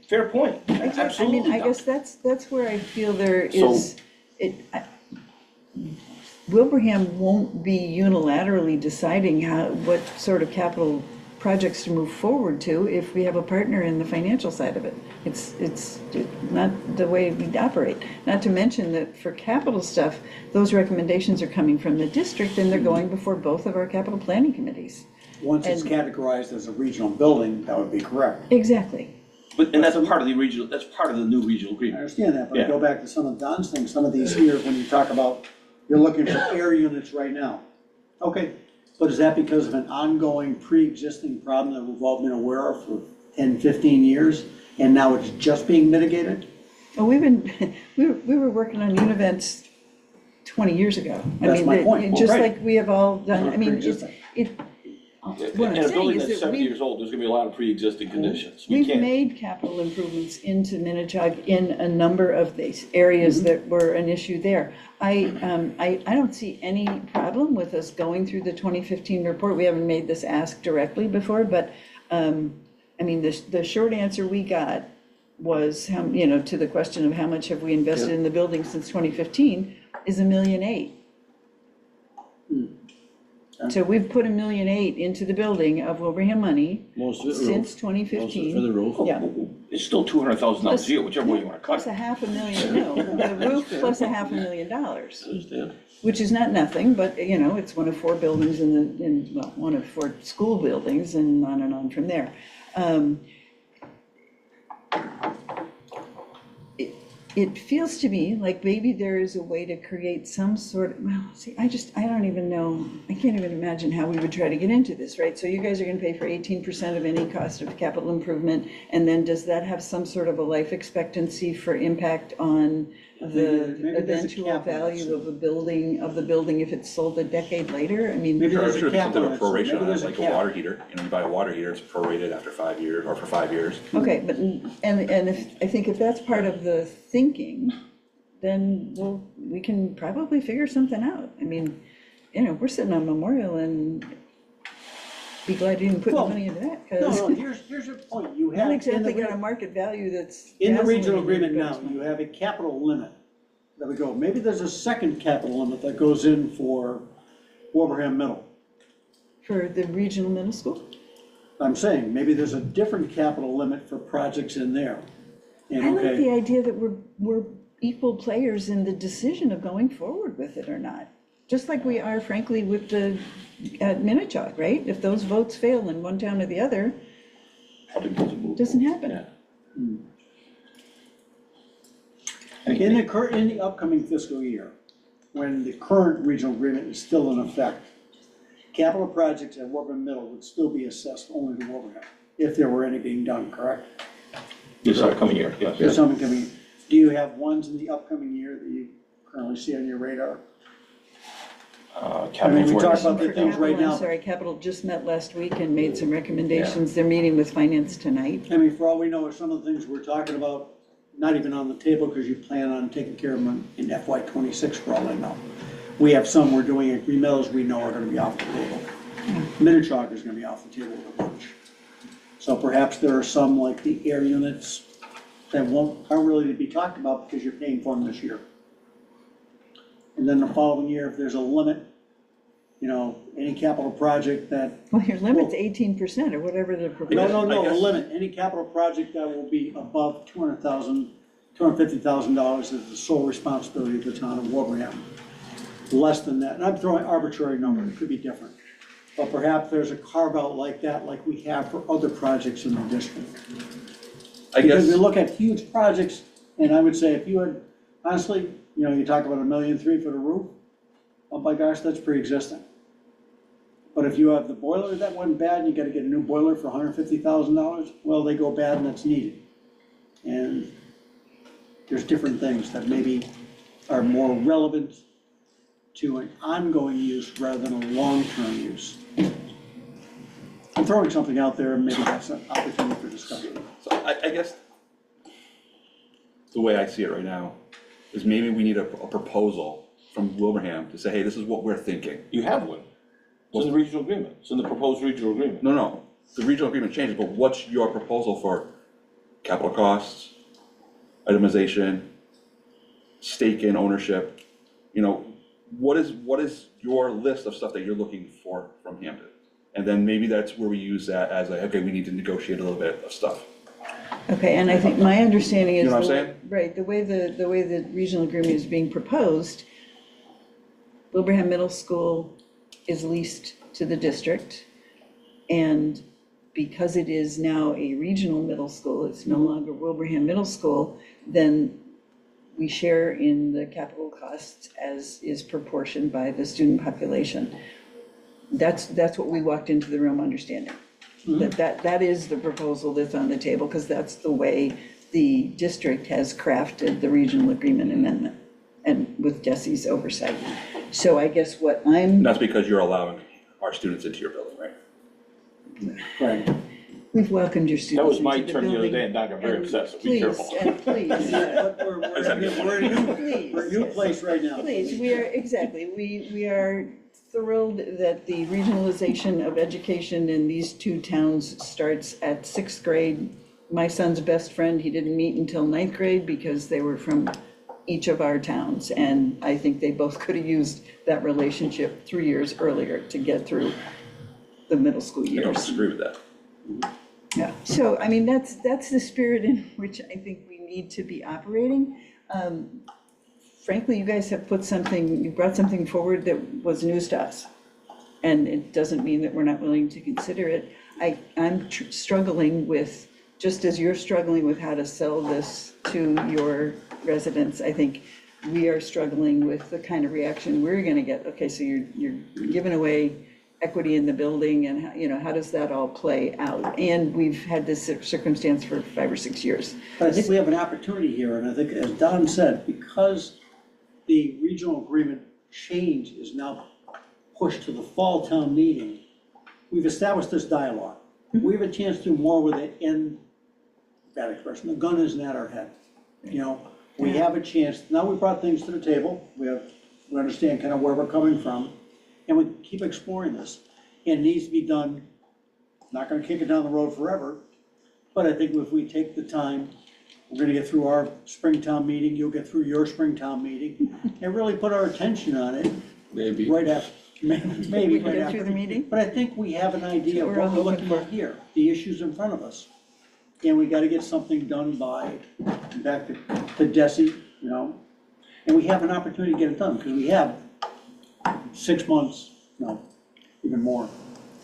fair point, absolutely I not. guess that's where I feel there is, Wilbraham won't be unilaterally deciding what sort of capital projects to move forward to if we have a partner in the financial side of it. It's not the way we operate. Not to mention that for capital stuff, those recommendations are coming from the district and they're going before both of our capital planning committees. Once it's And- categorized as a regional building, that would be correct. Exactly. And that's part of the regional, that's part of the new regional I agreement. understand that, but I Yeah. go back to some of Don's things, some of these here, when you talk about, you're looking for air units right now. Okay, but is that because of an ongoing pre-existing problem that we've all been aware of for 10, 15 years? And now it's just being mitigated? Well, we were working on univents 20 years ago. That's my point. Just Right. like we have all done, I mean, it's, Pre-existing. what In I'm a saying building is that's that 70 years old, there's gonna be a lot of pre-existing conditions. We we've can't, made capital improvements into Minichog in a number of these areas that were an issue there. I don't see any problem with us going through the 2015 report. We haven't made this ask directly before, but, I mean, the short answer we got was, to the question of how much have we invested in the building since 2015, is $1.8 million. So we've put $1.8 million into the building of Wilbraham money Most of it roof. since Most 2015. of it for the roof. Yeah. it's still $200,000 a year, whichever way you wanna cut Plus it. $500,000, no, the roof plus $500,000, Understand? which is not nothing, but, it's one of four buildings one of four school buildings, and on from there. It feels to me like maybe there is a way to create some sort of, I don't even know, I can't even imagine how we would try to get into this, right? So you guys are gonna pay for 18% of any cost of capital improvement, and then does that have some sort of a life expectancy for impact on the Maybe there's a eventual cap on it, value so- of the building if it's sold a decade later? I mean. Maybe Sure, there's a sure, cap something on of it, so proration maybe on it, there's a like a cap. water heater, you buy a water heater, it's prorated after 5 years, or for 5 years. Okay, but, and I think if that's part of the thinking, then we can probably figure something out. I mean, we're sitting on Memorial and be glad you didn't put the Well, money into that, No, because here's your point, you have. not in exactly the- got a market value that's. In the dazzling regional in agreement now, everybody's you mind. have a capital limit. There we go. Maybe there's a second capital limit that goes in for Wilbraham Middle. For the regional middle school? I'm saying, maybe there's a different capital limit for projects in there. And I like the okay, idea that we're equal players in the decision of going forward with it or not. Just like we are frankly with the, Minichog, right? If those votes fail in one town or the other, Probably doesn't move. doesn't happen. Yeah. in the upcoming fiscal year, when the current regional agreement is still in effect, capital projects at Wilbraham Middle would still be assessed only to Wilbraham, if there were any being done, correct? This upcoming year, yes. There's something coming, do you have ones in the upcoming year that you currently see on your radar? I mean, capital's we where it talked is. about the things right Capital, I'm now. sorry, Capital just met last week and made some recommendations. They're meeting with finance tonight. I mean, for all we know, some of the things we're talking about, not even on the table, because you plan on taking care of them in FY '26 for all I know. We have some we're doing at Green Meadows we know are gonna be off the table. Minichog is gonna be off the table with a bunch. So perhaps there are some, like the air units, that aren't really to be talked about because you're paying for them this year. And then the following year, if there's a limit, you know, any capital project that, Well, your limit's 18% or whatever the proposal. no, I a guess- limit, any capital project that will be above $250,000 is the sole responsibility of the town of Wilbraham. Less than that, and I'm throwing arbitrary number, it could be different. But perhaps there's a carve out like that, like we have for other projects in the district. I Because we guess, look at huge projects, and I would say if you had, honestly, you know, you talk about $1.3 million for the roof, oh my gosh, that's pre-existing. But if you have the boiler that went bad and you gotta get a new boiler for $150,000, well, they go bad and that's needed. And there's different things that maybe are more relevant to an ongoing use rather than a long-term use. I'm throwing something out there, and maybe that's an opportunity for discussion. so I guess the way I see it right now is maybe we need a proposal from Wilbraham to say, hey, this is what we're thinking. You have one. It's in the regional agreement. It's in the proposed regional agreement. No, the regional agreement changes, but what's your proposal for capital costs, itemization, stake in ownership? You know, what is your list of stuff that you're looking for from Hampden? And then maybe that's where we use that as like, okay, we need to negotiate a little bit of stuff. Okay, and I think my understanding is. You know what I'm the way- saying? Right, the way the regional agreement is being proposed, Wilbraham Middle School is leased to the district. And because it is now a regional middle school, it's no longer Wilbraham Middle School, then we share in the capital costs as is proportioned by the student population. That's what we walked into the room understanding. That is the proposal that's on the table, because that's the way the district has crafted the regional agreement amendment, and with Desi's oversight. So I guess what And I'm, that's because you're allowing our students into your building, right? Right. we've welcomed your students That was my into the turn the other building, day and Doc got very and upset, so be please, careful. and please, But we're in a new place right now. please, we are, exactly, we are thrilled that the regionalization of education in these two towns starts at 6th grade. My son's best friend, he didn't meet until 9th grade because they were from each of our towns. And I think they both could have used that relationship 3 years earlier to get through the middle school I don't years. disagree with that. Yeah, so, I mean, that's the spirit in which I think we need to be operating. Frankly, you guys have you brought something forward that was news to us. And it doesn't mean that we're not willing to consider it. I'm struggling with, just as you're struggling with how to sell this to your residents, I think we are struggling with the kind of reaction we're gonna get. Okay, so you're giving away equity in the building, and you know, how does that all play out? And we've had this circumstance for 5 or 6 years. But I think we have an opportunity here, and I think, as Don said, because the regional agreement change is now pushed to the fall town meeting, we've established this dialogue. We have a chance to do more with it, and that expression, the gun isn't at our head. You know, we have a chance, now we brought things to the table, we understand kind of where we're coming from, and we keep exploring this. And it needs to be done, not gonna kick it down the road forever, but I think if we take the time, we're gonna get through our Springtown meeting, you'll get through your Springtown meeting, and really put our attention on it Maybe. right after, maybe We right get through after. the meeting? But I think we have an idea of We're all what we're hoping looking for. at here, the issues in front of us. And we gotta get something done by, back to Desi, you know, and we have an opportunity to get it done, because we have 6 months, no, even more.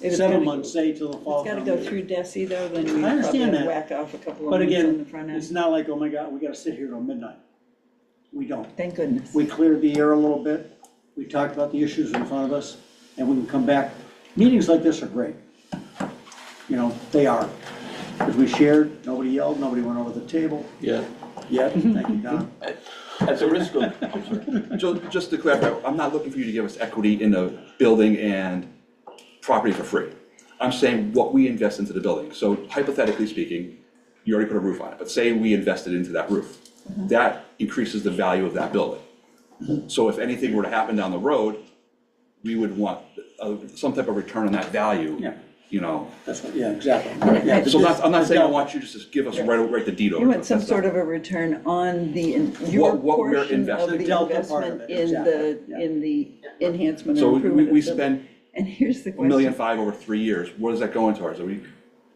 If it's 7 gonna- months, say, till the fall. It's gotta town go meeting. through Desi though, then we I probably understand that. whack off a couple of But months on again, the front it's end. not like, oh my God, we gotta sit here till midnight. We don't. Thank goodness. We cleared the air a little bit, we talked about the issues in front of us, and we can come back. Meetings like this are great. You know, they are. Because we shared, nobody yelled, nobody went over the table Yeah, yet, thank you, Don. at the risk of, I'm sorry. Just to clarify, I'm not looking for you to give us equity in the building and property for free. I'm saying what we invest into the building. So hypothetically speaking, you already put a roof on it, but say we invested into that roof. That increases the value of that building. So if anything were to happen down the road, we would want some type of return on that value, Yeah. you know? That's what, yeah, exactly. Right. Yeah, So I'm not saying I because- want you to just give us right the deed over. You to want us. some That's sort not- of a return on your What we're portion of investing. the The delta part of investment it, exactly, yeah. in the enhancement So and we improvement. we of the building. spend And here's the $1.5 million question. over 3 years. What does that go into ours? Are we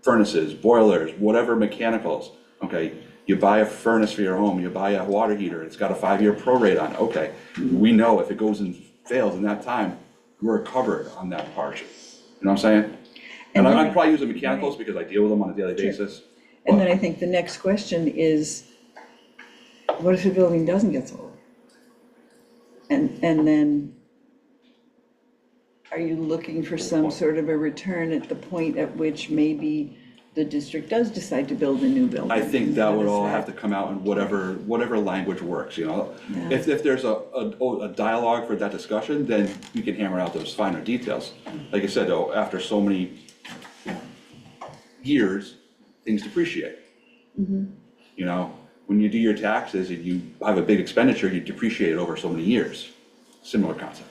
furnaces, boilers, whatever mechanicals? Okay, you buy a furnace for your home, you buy a water heater, it's got a 5-year prorate on it. Okay, we know if it goes and fails in that time, we're covered on that part. You know what I'm saying? And And then- I'm probably using mechanicals because I deal with them on a daily Sure. basis. And but- then I think the next question is, what if the building doesn't get sold? And then, are you looking for some sort of a return at the point at which maybe the district does decide to build a new building? I think that How would does all that- have to come out in whatever language works, you know? Yeah. If there's a dialogue for that discussion, then we can hammer out those finer details. Like I said, though, after so many years, things depreciate. You know, when you do your taxes and you have a big expenditure, you depreciate it over so many years. Similar concept.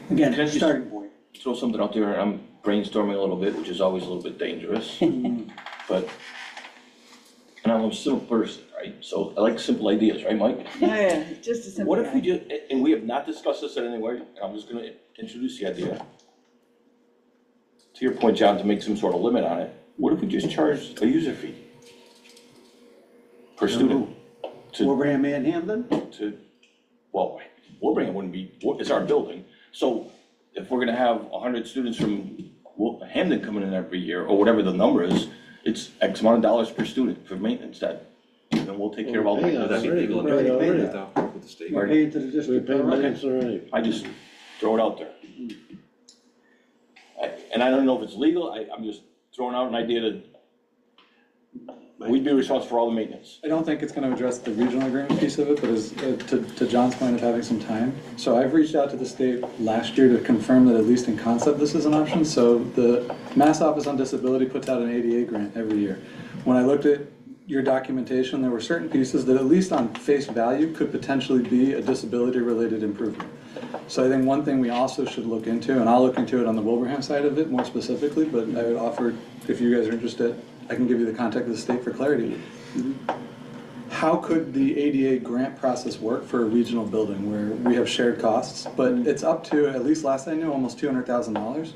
Again, Can I just- starting point. Throw something out there, I'm brainstorming a little bit, which is always a little bit dangerous, but, and I'm a simple person, right? So I like simple ideas, right, Mike? Yeah, just a simple. What if we guy. just, and we have not discussed this in any way, and I'm just gonna introduce the idea. To your point, John, to make some sort of limit on it, what if we just charge a user fee? Per student? To, Wilbraham and Hampden? well, Wilbraham wouldn't be, it's our building, so if we're gonna have 100 students from Hampden coming in every year, or whatever the number is, it's X amount of dollars per student for maintenance, that, then we'll take care of all the Well, maintenance. That'd be already- legal and we already everything, paid though, with the state. We're paying to the We district. pay maintenance already. I just throw it out there. And I don't know if it's legal, I'm just throwing out an idea that we'd be responsible for all the maintenance. I don't think it's gonna address the regional agreement piece of it, but as, to John's point of having some time. So I've reached out to the state last year to confirm that at least in concept, this is an option. So the Mass Office on Disability puts out an ADA grant every year. When I looked at your documentation, there were certain pieces that at least on face value could potentially be a disability-related improvement. So I think one thing we also should look into, and I'll look into it on the Wilbraham side of it more specifically, but I would offer, if you guys are interested, I can give you the contact of the state for clarity. How could the ADA grant process work for a regional building where we have shared costs, but it's up to, at least last I knew, almost $200,000?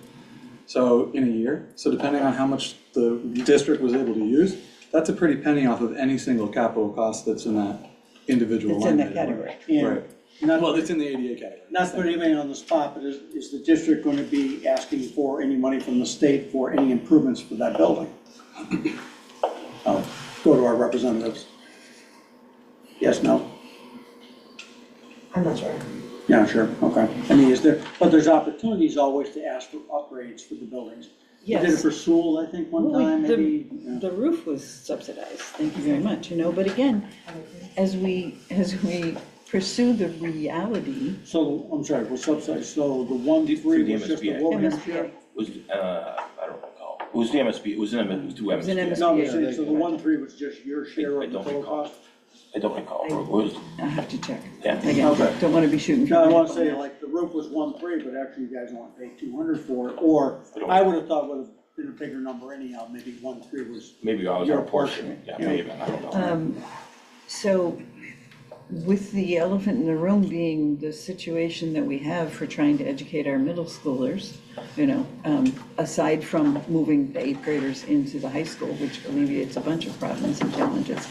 So in a year, so depending on how much the district was able to use, that's a pretty penny off of any single capital cost that's in that individual It's line. in that item. category. And Right. not, Well, it's in the ADA category. not to put anybody on the spot, but is the district going to be asking for any money from the state for any improvements for that building? I'll go to our representatives. Yes, no? I'm not sure. Yeah, sure, okay. I mean, but there's opportunities always to ask for upgrades for the buildings. We did it Yes. for Sewell, I think, one Well, time, maybe. yeah. The roof was subsidized, thank you very much, you know, but again, as we pursue the reality, So, I'm sorry, we're subsidized, so the 1-3 the was just the MSBA. Wilbraham MSBA. share? Was, I don't recall, it was the MSB, it was through It was an MSB. No, I'm Yeah. saying, so the 1-3 was just your share I of the don't total recall. cost? I don't recall, it was, I have to check. Yeah. Again, Okay. don't wanna be shooting. No, I from wanna the say, hip. like, the roof was 1-3, but actually you guys only paid 200 for it, or I don't- I would have thought would have been a bigger number anyhow, maybe 1-3 was. maybe I was Your our portion, portion, yeah, yeah. maybe, I don't know. So, with the elephant in the room being the situation that we have for trying to educate our middle schoolers, you know, aside from moving the 8th graders into the high school, which alleviates a bunch of problems and challenges,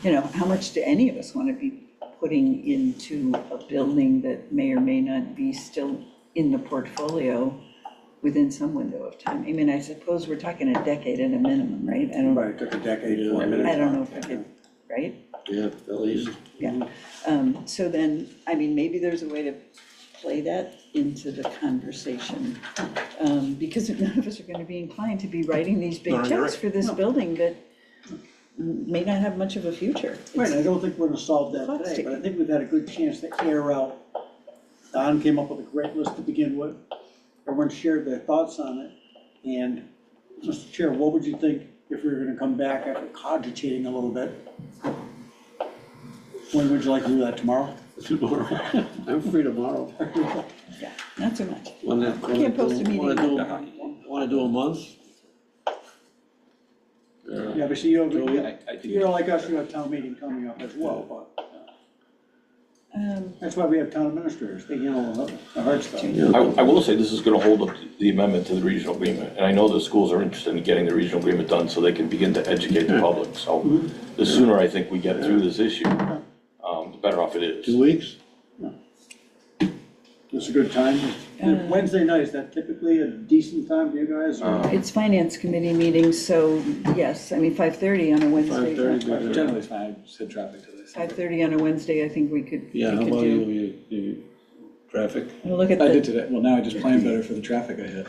you know, how much do any of us want to be putting into a building that may or may not be still in the portfolio within some window of time? I mean, I suppose we're talking a decade at a minimum, right? Right, it took a decade for a minute. I don't know if I could, right? Yeah, at least. Yeah, so then, I mean, maybe there's a way to play that into the conversation. Because none of us are gonna be inclined to be writing these big No, you're checks right. for this building that, may not have much of a future. Right, I don't think we're gonna solve that Clock's today, but I ticking. think we've had a good chance to air out. Don came up with a great list to begin with. Everyone shared their thoughts on it. And, Mr. Chair, what would you think if we were gonna come back after cogitating a little bit? When would you like to do that, tomorrow? Tomorrow, I'm free tomorrow. Yeah, not so much. Can't post a meeting. Wanna do a month? Yeah, but see, you So we- have, you're like us, you have town meeting coming up as well, but that's why we have town administrators, they handle the hard stuff. I will say this is gonna hold up the amendment to the regional agreement, and I know the schools are interested in getting the regional agreement done so they can begin to educate the public, so the sooner I think we get through this issue, the better off it is. 2 weeks? It's a good time. Wednesday night, is that typically a decent time for you guys? or- It's finance committee meetings, so yes, I mean, 5:30 on a Wednesday. 5:30, good. Generally it's fine, I just hit traffic today. so. 5:30 on a Wednesday, I think we could Yeah, how do. about you, traffic? I'll look at I did the, today, well, now I just plan better for the traffic I hit.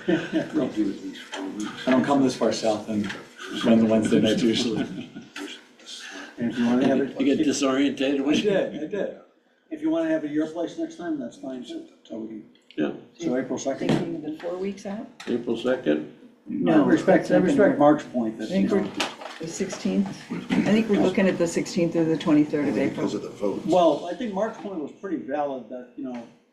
I don't come this far south and run the Wednesday nights usually. And if you wanna have it, You get disorientated when you. I did. if you wanna have it at your place next time, that's fine too. So we can, Yeah, so April 2nd. thinking the 4 weeks out? April 2nd. I respect Mark's point I that, think we're the 16th. I think we're looking at the 16th or the 23rd of April. Because of the votes. well, I think Mark's point was pretty valid that,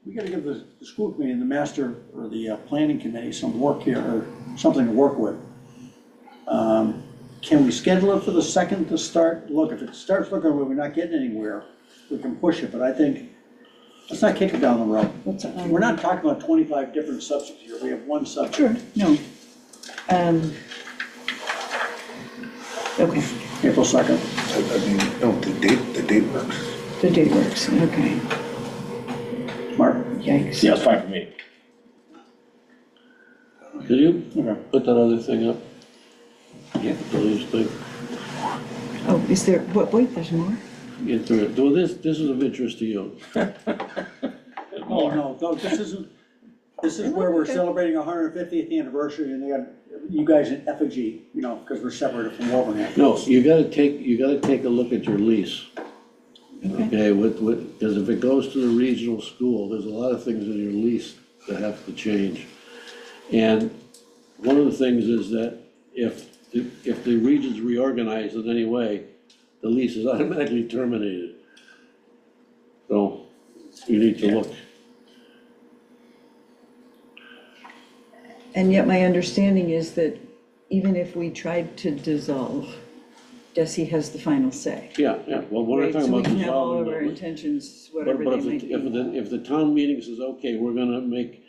we gotta give the school committee and the master or the planning committee some work here, or something to work with. Can we schedule it for the 2nd to start? Look, if it starts looking where we're not getting anywhere, we can push it, but I think, let's not kick it down the road. What's that? We're not talking about 25 different subjects here, we have one subject. Sure, no. Okay, April 2nd. I mean, no, the date works. the date works, okay. Mark? Yikes. Yeah, it's fine for me. Could you Okay. put that other thing up? Yeah. The least thing, Oh, is there, wait, there's more? get through it. Well, this is of interest to you. Oh, no, this is where we're celebrating our 150th anniversary, and they got you guys in effigy, because we're separated from Wolverhampton. No, you gotta take a look at your lease. Okay, because if it goes to the regional school, there's a lot of things in your lease that have to change. And one of the things is that if the region's reorganized in any way, the lease is automatically terminated. So you need to look. And yet my understanding is that even if we tried to dissolve, Desi has the final say. Yeah, well, we're not Right, talking so we about can have all of our dissolving. intentions, But whatever but they might be. if the town meeting says, okay, we're gonna make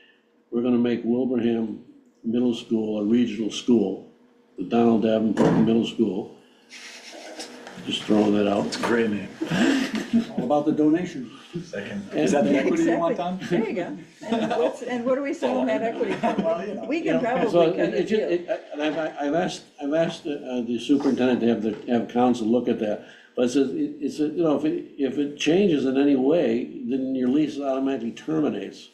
Wilbraham Middle School a regional school, the Donald Davenport Middle School, just throwing that out. Great name. All about the donation. Is that the equity you want, Exactly. Tom? There you go. And what are we selling that equity for? We can So probably cut a it just, deal. and I've asked the superintendent to have council look at that. But it says, if it changes in any way, then your lease automatically terminates.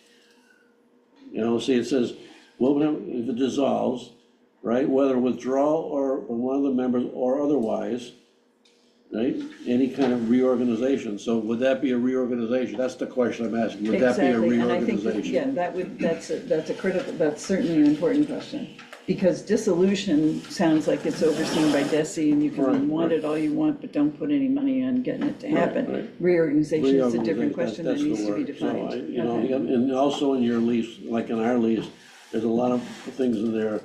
See, it says, if it dissolves, right, whether withdrawal or one of the members or otherwise, right, any kind of reorganization. So would that be a reorganization? That's the question I'm asking. Would that be a Exactly, and I think, that, reorganization? yeah, that's a critical, that's certainly an important question. Because dissolution sounds like it's overseen by Desi, and you Right, can want it all you want, but don't put any money on getting it to happen. right. Reorganization is a different Reorganization, question that that's the needs to be word. So defined. I- Okay. And also in your lease, like in our lease, there's a lot of things in there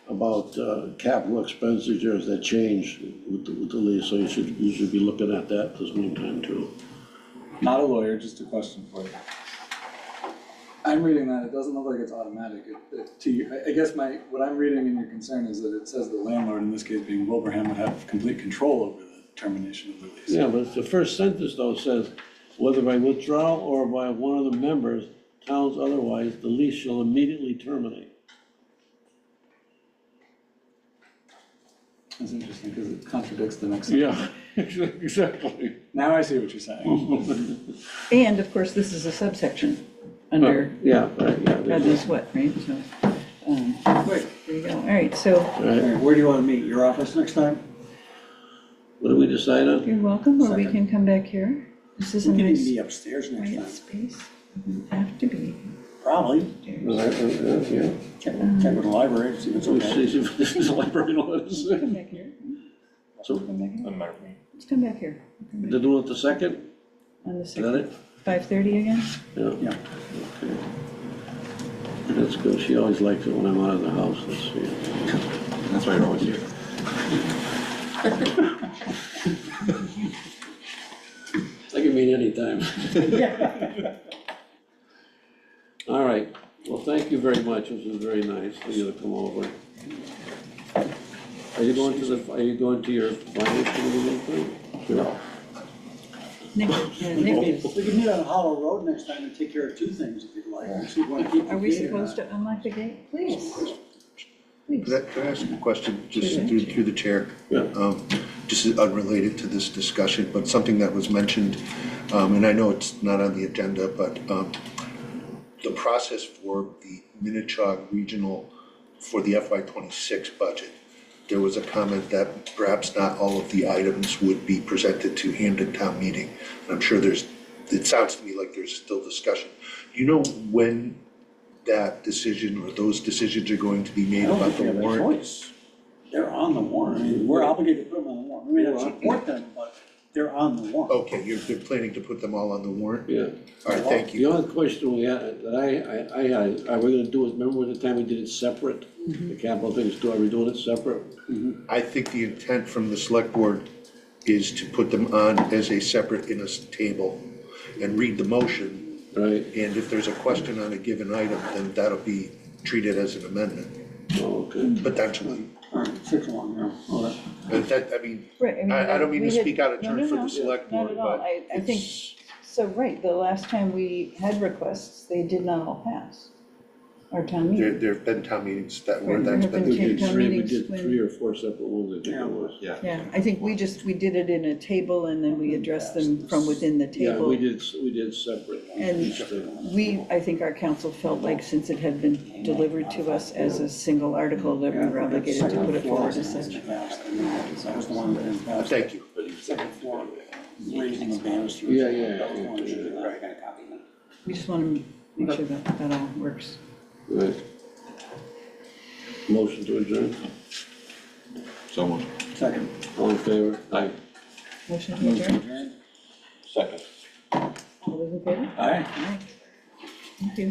about capital expenditures that change with the lease, so you should be looking at that this meantime too. Not a lawyer, just a question for you. I'm reading that, it doesn't look like it's automatic. I guess what I'm reading in your concern is that it says the landlord, in this case being Wilbraham, would have complete control over the termination of the lease. Yeah, but the first sentence though says, whether by withdrawal or by one of the members, towns otherwise, the lease shall immediately terminate. That's interesting, because it contradicts the next Yeah, sentence. exactly. Now I see what you're saying. And of course, this is a subsection under, Yeah, right, yeah. God knows what, right? So, Great. there you go. All right, so Right. Where do you want to meet? Your office next time? What do we decide on? You're welcome, or we Second. can come back here. This is a We can even nice be upstairs next quiet time, space. Doesn't have to be probably. upstairs. Yeah. Check with the library, see if it's Let's okay. see if this is a library, let's see. Come back here. So, Come back here. Let's come back here. they're doing it the second, On the is that it? 5:30 again? Yeah. Yeah. Okay. That's good, she always likes it when I'm out of the house, let's see. That's why you're always here. I can meet anytime. All right, well, thank you very much, this was very nice for you to come over. Are you going to your finance committee meeting? Sure. Nick, yeah, Nick is. We can meet on Hollow Road next time and take care of two things if you'd like. See if you wanna keep the Are we gate or supposed not. to unlock the gate? Please. Please. Could I ask a question, just Sure. through the chair? Yeah. Just unrelated to this discussion, but something that was mentioned, and I know it's not on the agenda, but the process for the Minnetonka Regional, for the FY '26 budget, there was a comment that perhaps not all of the items would be presented to Hampden Town Meeting. And I'm sure it sounds to me like there's still discussion. Do you know when that decision or those decisions are going to be I made don't about think we the have a warrant? choice. They're on the warrant. I mean, we're obligated to put them on the warrant. We may not support them, but they're on the warrant. Okay, they're planning to put them all on the warrant? Yeah, All right, thank the you. only question we had, that I had, are we gonna do it, remember the time we did it separate? The capital things, are we doing it separate? I think the intent from the select board is to put them on as a separate in a table and read the motion. Right, And if there's a question on a given item, then that'll be treated as an amendment, oh, okay. potentially. All right, 6-1, yeah. Well, that- But that, I mean, Right, I mean, I don't mean we to had- speak out of no, turn no, for no, the select not board, at all. but I think, it's, so, right, the last time we had requests, they did not all pass our town meeting. there've been town meetings that were, Right, that's there have been We the been did case. town three, we meetings did when- 3 or 4 separate ones, I think it was. Yeah. Yeah, I think we did it in a table and then we addressed them from within the Yeah, table. we did separate. And each thing. we, I think our council felt like since it had been delivered to us as a single article, that we were obligated to put it forward as such. That was the one that didn't pass. Thank you. Second floor, raising the banisters. Yeah, yeah, That was the one that didn't pass. I got a copy of it. We just want to make sure that that all works. Right. Motion to adjourn, Someone. Second. all in favor? Aye. Motion to adjourn? Second. All those in favor? Aye. Aye. Thank you.